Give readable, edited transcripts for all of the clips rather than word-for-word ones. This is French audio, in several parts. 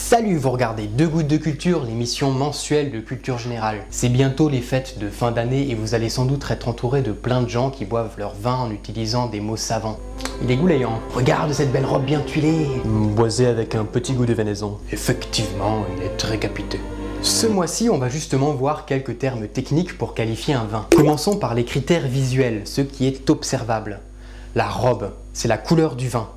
Salut, vous regardez Deux Gouttes de Culture, l'émission mensuelle de culture générale. C'est bientôt les fêtes de fin d'année et vous allez sans doute être entouré de plein de gens qui boivent leur vin en utilisant des mots savants. Il est goulayant. Regarde cette belle robe bien tuilée. Boisé avec un petit goût de venaison. Effectivement, il est très capité. Ce mois-ci, on va justement voir quelques termes techniques pour qualifier un vin. Commençons par les critères visuels, ce qui est observable. La robe, c'est la couleur du vin.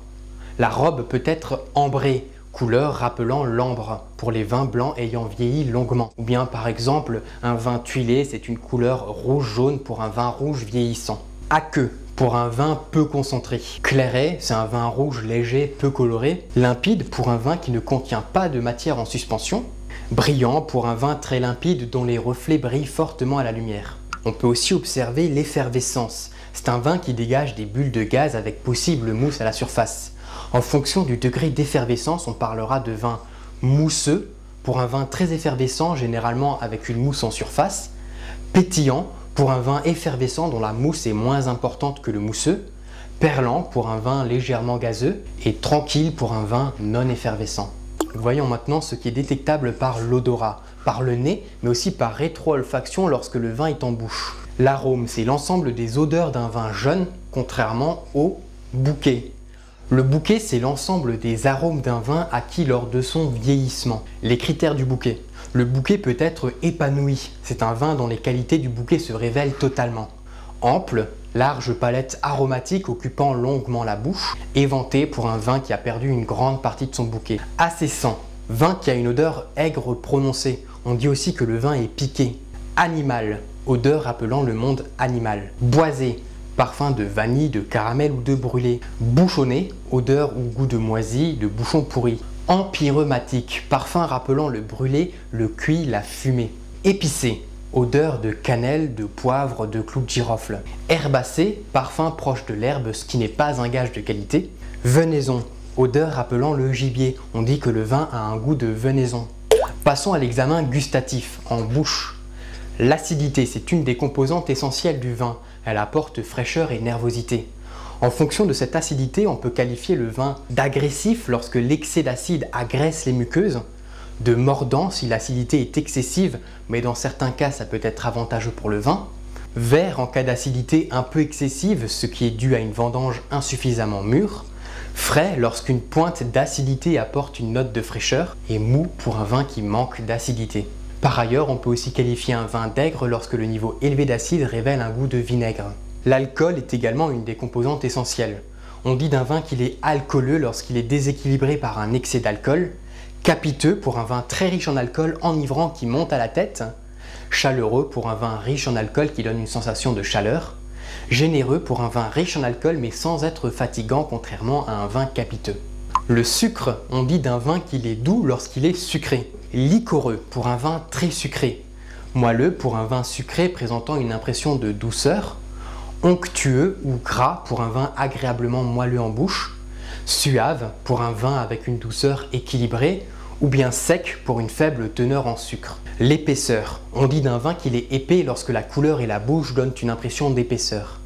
La robe peut être ambrée, couleur rappelant l'ambre, pour les vins blancs ayant vieilli longuement. Ou bien par exemple, un vin tuilé, c'est une couleur rouge-jaune pour un vin rouge vieillissant. Aqueux, pour un vin peu concentré. Clairet, c'est un vin rouge léger, peu coloré. Limpide, pour un vin qui ne contient pas de matière en suspension. Brillant, pour un vin très limpide dont les reflets brillent fortement à la lumière. On peut aussi observer l'effervescence. C'est un vin qui dégage des bulles de gaz avec possible mousse à la surface. En fonction du degré d'effervescence, on parlera de vin mousseux, pour un vin très effervescent, généralement avec une mousse en surface. Pétillant, pour un vin effervescent dont la mousse est moins importante que le mousseux. Perlant, pour un vin légèrement gazeux. Et tranquille, pour un vin non effervescent. Voyons maintenant ce qui est détectable par l'odorat, par le nez, mais aussi par rétro-olfaction lorsque le vin est en bouche. L'arôme, c'est l'ensemble des odeurs d'un vin jeune, contrairement au bouquet. Le bouquet, c'est l'ensemble des arômes d'un vin acquis lors de son vieillissement. Les critères du bouquet. Le bouquet peut être épanoui. C'est un vin dont les qualités du bouquet se révèlent totalement. Ample, large palette aromatique occupant longuement la bouche. Éventé pour un vin qui a perdu une grande partie de son bouquet. Assaissant, vin qui a une odeur aigre prononcée. On dit aussi que le vin est piqué. Animal, odeur rappelant le monde animal. Boisé, parfum de vanille, de caramel ou de brûlé. Bouchonné, odeur ou goût de moisi, de bouchon pourri. Empyreumatique, parfum rappelant le brûlé, le cuit, la fumée. Épicé, odeur de cannelle, de poivre, de clous de girofle. Herbacé, parfum proche de l'herbe, ce qui n'est pas un gage de qualité. Venaison, odeur rappelant le gibier. On dit que le vin a un goût de venaison. Passons à l'examen gustatif, en bouche. L'acidité, c'est une des composantes essentielles du vin. Elle apporte fraîcheur et nervosité. En fonction de cette acidité, on peut qualifier le vin d'agressif lorsque l'excès d'acide agresse les muqueuses, de mordant si l'acidité est excessive, mais dans certains cas ça peut être avantageux pour le vin, vert en cas d'acidité un peu excessive, ce qui est dû à une vendange insuffisamment mûre, frais lorsqu'une pointe d'acidité apporte une note de fraîcheur, et mou pour un vin qui manque d'acidité. Par ailleurs, on peut aussi qualifier un vin d'aigre lorsque le niveau élevé d'acide révèle un goût de vinaigre. L'alcool est également une des composantes essentielles. On dit d'un vin qu'il est alcooleux lorsqu'il est déséquilibré par un excès d'alcool, capiteux pour un vin très riche en alcool enivrant qui monte à la tête, chaleureux pour un vin riche en alcool qui donne une sensation de chaleur, généreux pour un vin riche en alcool mais sans être fatigant contrairement à un vin capiteux. Le sucre, on dit d'un vin qu'il est doux lorsqu'il est sucré. Liquoreux pour un vin très sucré. Moelleux pour un vin sucré présentant une impression de douceur. Onctueux ou gras pour un vin agréablement moelleux en bouche. Suave pour un vin avec une douceur équilibrée. Ou bien sec pour une faible teneur en sucre. L'épaisseur, on dit d'un vin qu'il est épais lorsque la couleur et la bouche donnent une impression d'épaisseur.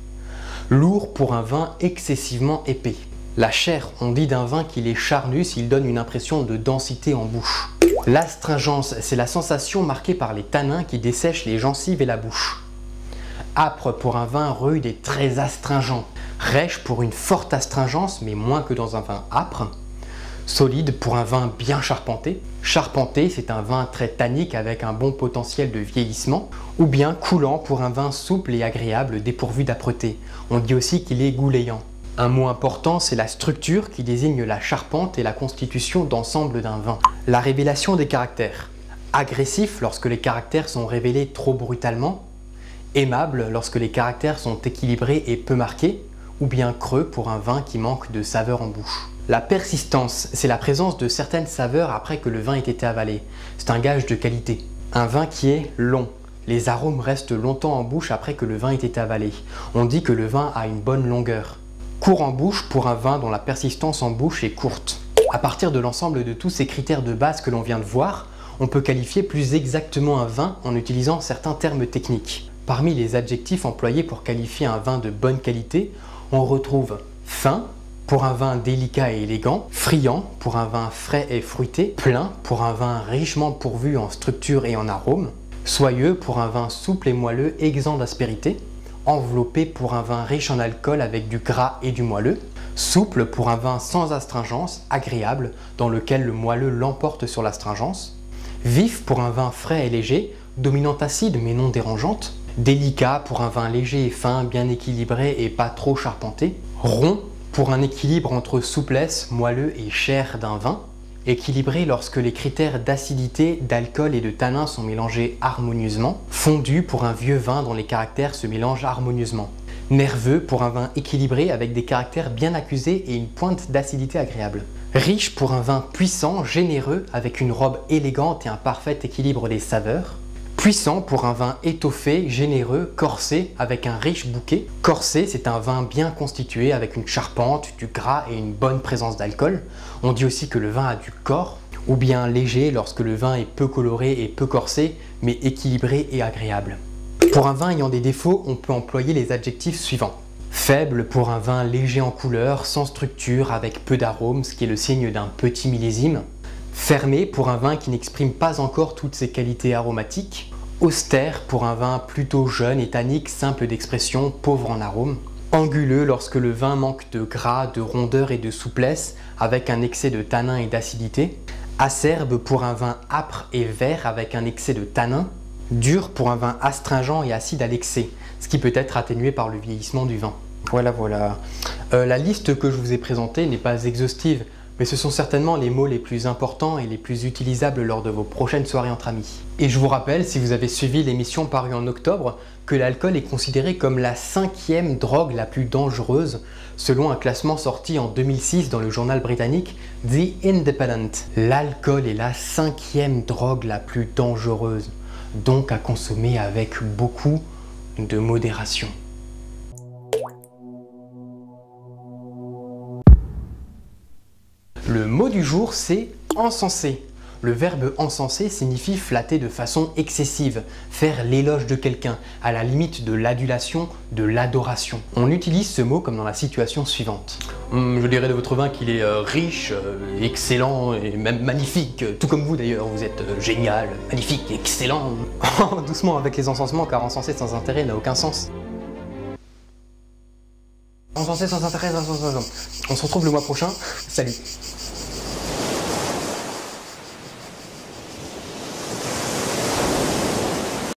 Lourd pour un vin excessivement épais. La chair, on dit d'un vin qu'il est charnu s'il donne une impression de densité en bouche. L'astringence, c'est la sensation marquée par les tanins qui dessèchent les gencives et la bouche. Âpre pour un vin rude et très astringent. Rêche pour une forte astringence mais moins que dans un vin âpre. Solide pour un vin bien charpenté. Charpenté, c'est un vin très tannique avec un bon potentiel de vieillissement. Ou bien coulant pour un vin souple et agréable dépourvu d'âpreté. On dit aussi qu'il est goulayant. Un mot important, c'est la structure qui désigne la charpente et la constitution d'ensemble d'un vin. La révélation des caractères. Agressif lorsque les caractères sont révélés trop brutalement. Aimable lorsque les caractères sont équilibrés et peu marqués. Ou bien creux pour un vin qui manque de saveur en bouche. La persistance, c'est la présence de certaines saveurs après que le vin ait été avalé. C'est un gage de qualité. Un vin qui est long. Les arômes restent longtemps en bouche après que le vin ait été avalé. On dit que le vin a une bonne longueur. Court en bouche pour un vin dont la persistance en bouche est courte. À partir de l'ensemble de tous ces critères de base que l'on vient de voir, on peut qualifier plus exactement un vin en utilisant certains termes techniques. Parmi les adjectifs employés pour qualifier un vin de bonne qualité, on retrouve fin, pour un vin délicat et élégant, friand pour un vin frais et fruité, plein pour un vin richement pourvu en structure et en arôme, soyeux pour un vin souple et moelleux exempt d'aspérité, enveloppé pour un vin riche en alcool avec du gras et du moelleux, souple pour un vin sans astringence, agréable, dans lequel le moelleux l'emporte sur l'astringence, vif pour un vin frais et léger, dominante acide mais non dérangeante, délicat pour un vin léger et fin, bien équilibré et pas trop charpenté, rond pour un équilibre entre souplesse, moelleux et chair d'un vin, équilibré lorsque les critères d'acidité, d'alcool et de tanin sont mélangés harmonieusement, fondu pour un vieux vin dont les caractères se mélangent harmonieusement, nerveux pour un vin équilibré avec des caractères bien accusés et une pointe d'acidité agréable, riche pour un vin puissant, généreux avec une robe élégante et un parfait équilibre des saveurs, puissant pour un vin étoffé, généreux, corsé, avec un riche bouquet. Corsé, c'est un vin bien constitué avec une charpente, du gras et une bonne présence d'alcool. On dit aussi que le vin a du corps, ou bien léger lorsque le vin est peu coloré et peu corsé, mais équilibré et agréable. Pour un vin ayant des défauts, on peut employer les adjectifs suivants. Faible pour un vin léger en couleur, sans structure, avec peu d'arômes, ce qui est le signe d'un petit millésime. Fermé pour un vin qui n'exprime pas encore toutes ses qualités aromatiques. Austère pour un vin plutôt jeune et tannique, simple d'expression, pauvre en arômes. Anguleux lorsque le vin manque de gras, de rondeur et de souplesse, avec un excès de tanin et d'acidité. Acerbe pour un vin âpre et vert avec un excès de tanin. Dur pour un vin astringent et acide à l'excès, ce qui peut être atténué par le vieillissement du vin. Voilà. La liste que je vous ai présentée n'est pas exhaustive, mais ce sont certainement les mots les plus importants et les plus utilisables lors de vos prochaines soirées entre amis. Et je vous rappelle, si vous avez suivi l'émission parue en octobre, que l'alcool est considéré comme la 5e drogue la plus dangereuse, selon un classement sorti en 2006 dans le journal britannique The Independent. L'alcool est la 5e drogue la plus dangereuse, donc à consommer avec beaucoup de modération. Le mot du jour, c'est encenser. Le verbe encenser signifie flatter de façon excessive, faire l'éloge de quelqu'un, à la limite de l'adulation, de l'adoration. On utilise ce mot comme dans la situation suivante. Je dirais de votre vin qu'il est riche, excellent et même magnifique, tout comme vous d'ailleurs, vous êtes génial, magnifique, excellent. Doucement avec les encensements, car encenser sans intérêt n'a aucun sens. Encenser sans intérêt, on se retrouve le mois prochain. Salut.